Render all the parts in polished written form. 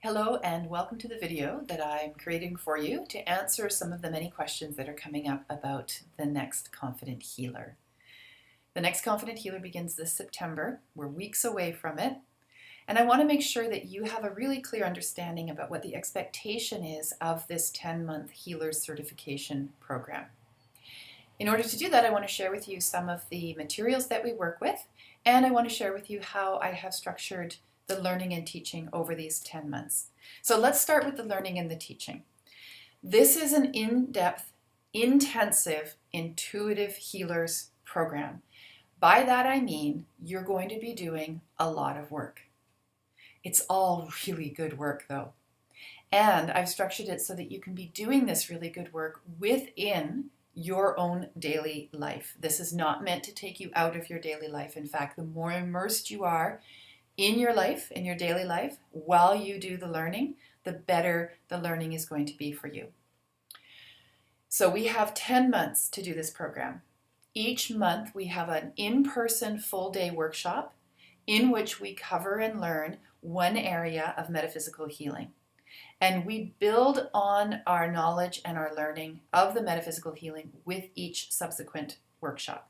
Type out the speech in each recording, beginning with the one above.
Hello and welcome to the video that I'm creating for you to answer some of the many questions that are coming up about the next Confident Healer. The next Confident Healer begins this September. We're weeks away from it. And I want to make sure that you have a really clear understanding about what the expectation is of this 10-month Healer Certification program. In order to do that, I want to share with you some of the materials that we work with, and I want to share with you how I have structured the learning and teaching over these 10 months. So let's start with the learning and the teaching. This is an in-depth, intensive, intuitive healers program. By that I mean you're going to be doing a lot of work. It's all really good work though. And I've structured it so that you can be doing this really good work within your own daily life. This is not meant to take you out of your daily life. In fact, the more immersed you are in your life, in your daily life, while you do the learning, the better the learning is going to be for you. So we have 10 months to do this program. Each month we have an in-person full-day workshop in which we cover and learn one area of metaphysical healing. And we build on our knowledge and our learning of the metaphysical healing with each subsequent workshop.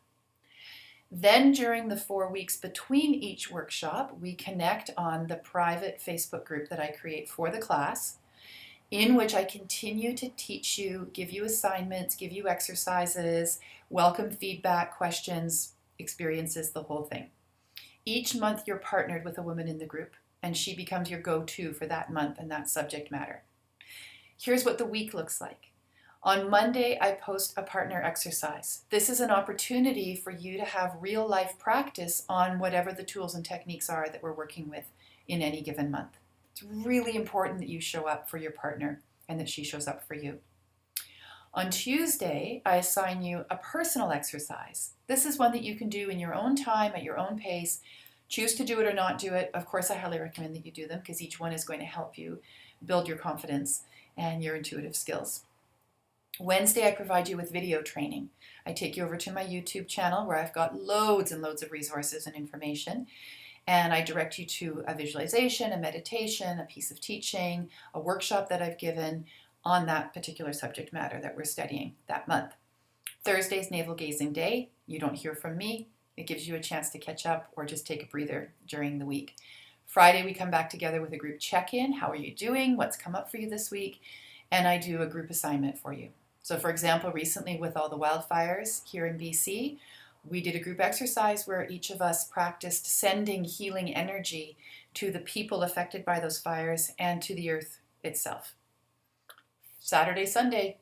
Then during the 4 weeks between each workshop, we connect on the private Facebook group that I create for the class, in which I continue to teach you, give you assignments, give you exercises, welcome feedback, questions, experiences, the whole thing. Each month you're partnered with a woman in the group, and she becomes your go-to for that month and that subject matter. Here's what the week looks like. On Monday, I post a partner exercise. This is an opportunity for you to have real life practice on whatever the tools and techniques are that we're working with in any given month. It's really important that you show up for your partner and that she shows up for you. On Tuesday, I assign you a personal exercise. This is one that you can do in your own time, at your own pace. Choose to do it or not do it. Of course, I highly recommend that you do them because each one is going to help you build your confidence and your intuitive skills. Wednesday, I provide you with video training. I take you over to my YouTube channel where I've got loads and loads of resources and information. And I direct you to a visualization, a meditation, a piece of teaching, a workshop that I've given on that particular subject matter that we're studying that month. Thursday's Navel Gazing Day. You don't hear from me. It gives you a chance to catch up or just take a breather during the week. Friday, we come back together with a group check-in. How are you doing? What's come up for you this week? And I do a group assignment for you. So for example, recently with all the wildfires here in BC, we did a group exercise where each of us practiced sending healing energy to the people affected by those fires and to the earth itself. Saturday, Sunday,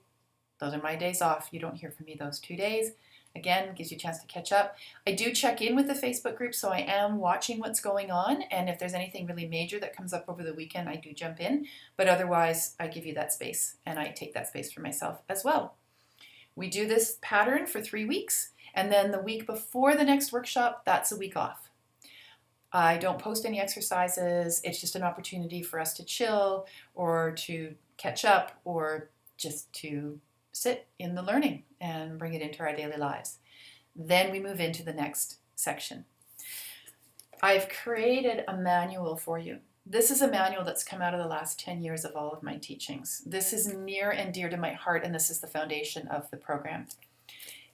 those are my days off. You don't hear from me those 2 days. Again, gives you a chance to catch up. I do check in with the Facebook group, so I am watching what's going on. And if there's anything really major that comes up over the weekend, I do jump in. But otherwise, I give you that space, and I take that space for myself as well. We do this pattern for 3 weeks. And then the week before the next workshop, that's a week off. I don't post any exercises. It's just an opportunity for us to chill or to catch up or just to sit in the learning and bring it into our daily lives. Then we move into the next section. I've created a manual for you. This is a manual that's come out of the last 10 years of all of my teachings. This is near and dear to my heart, and this is the foundation of the program.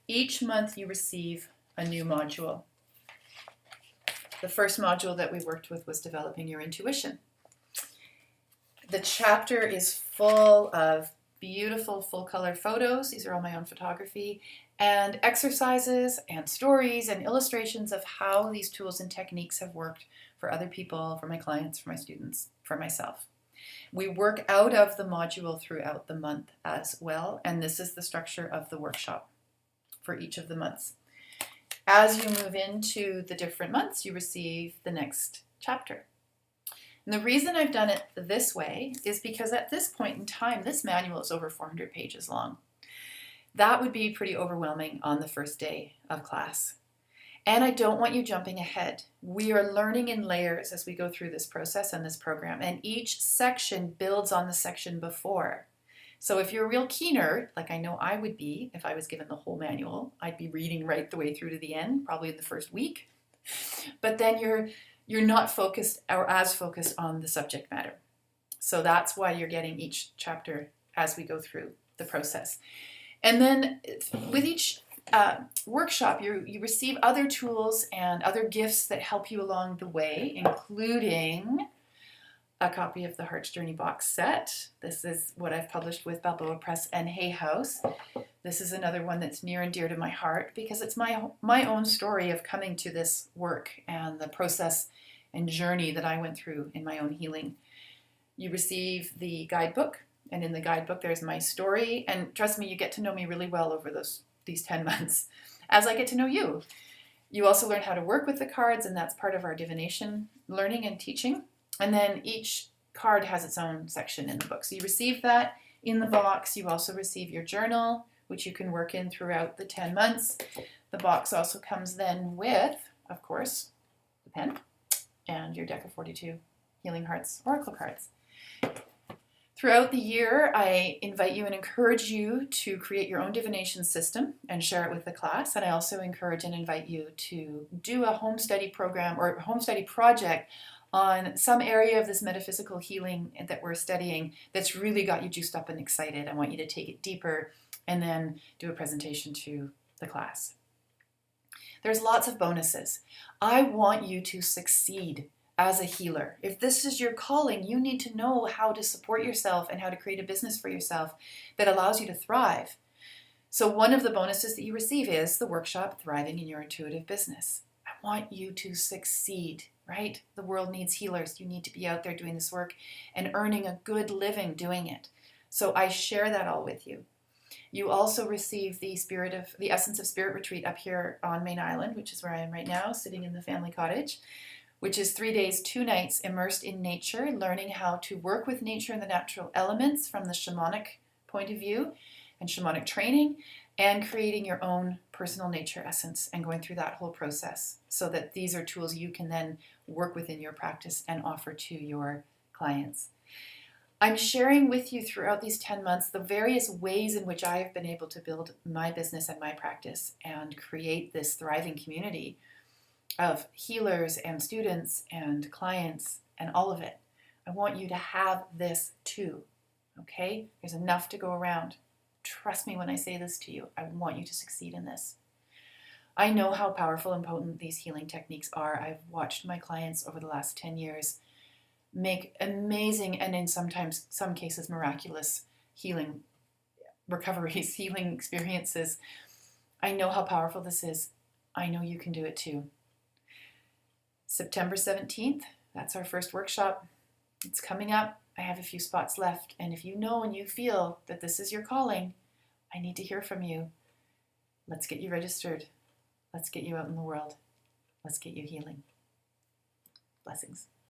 Each month you receive a new module. The first module that we worked with was developing your intuition. The chapter is full of beautiful full color photos. These are all my own photography, and exercises and stories and illustrations of how these tools and techniques have worked for other people, for my clients, for my students, for myself. We work out of the module throughout the month as well, and this is the structure of the workshop for each of the months. As you move into the different months, you receive the next chapter. And the reason I've done it this way is because at this point in time, this manual is over 400 pages long. That would be pretty overwhelming on the first day of class. And I don't want you jumping ahead. We are learning in layers as we go through this process and this program, and each section builds on the section before. So if you're a real key nerd, like I know I would be if I was given the whole manual, I'd be reading right the way through to the end, probably in the first week. But then you're not focused or as focused on the subject matter. So that's why you're getting each chapter as we go through the process. And then with each workshop, you receive other tools and other gifts that help you along the way, including a copy of the Heart's Journey box set. This is what I've published with Balboa Press and Hay House. This is another one that's near and dear to my heart because it's my own story of coming to this work and the process and journey that I went through in my own healing. You receive the guidebook, and in the guidebook there's my story, and trust me, you get to know me really well over these 10 months as I get to know you. You also learn how to work with the cards, and that's part of our divination learning and teaching. And then each card has its own section in the book. So you receive that in the box. You also receive your journal, which you can work in throughout the 10 months. The box also comes then with, of course, the pen and your deck of 42 Healing Hearts Oracle cards. Throughout the year, I invite you and encourage you to create your own divination system and share it with the class. And I also encourage and invite you to do a home study program or home study project on some area of this metaphysical healing that we're studying that's really got you juiced up and excited. I want you to take it deeper and then do a presentation to the class. There's lots of bonuses. I want you to succeed as a healer. If this is your calling, you need to know how to support yourself and how to create a business for yourself that allows you to thrive. So one of the bonuses that you receive is the workshop, Thriving in Your Intuitive Business. I want you to succeed, right? The world needs healers. You need to be out there doing this work and earning a good living doing it. So I share that all with you. You also receive the Essence of Spirit retreat up here on Main Island, which is where I am right now, sitting in the family cottage, which is 3 days, 2 nights immersed in nature, learning how to work with nature and the natural elements from the shamanic point of view and shamanic training, and creating your own personal nature essence and going through that whole process so that these are tools you can then work with in your practice and offer to your clients. I'm sharing with you throughout these 10 months the various ways in which I have been able to build my business and my practice and create this thriving community of healers and students and clients and all of it. I want you to have this too, okay? There's enough to go around. Trust me when I say this to you. I want you to succeed in this. I know how powerful and potent these healing techniques are. I've watched my clients over the last 10 years make amazing and in some cases miraculous healing recoveries, healing experiences. I know how powerful this is. I know you can do it too. September 17th, that's our first workshop. It's coming up. I have a few spots left. And if you know and you feel that this is your calling, I need to hear from you. Let's get you registered. Let's get you out in the world. Let's get you healing. Blessings.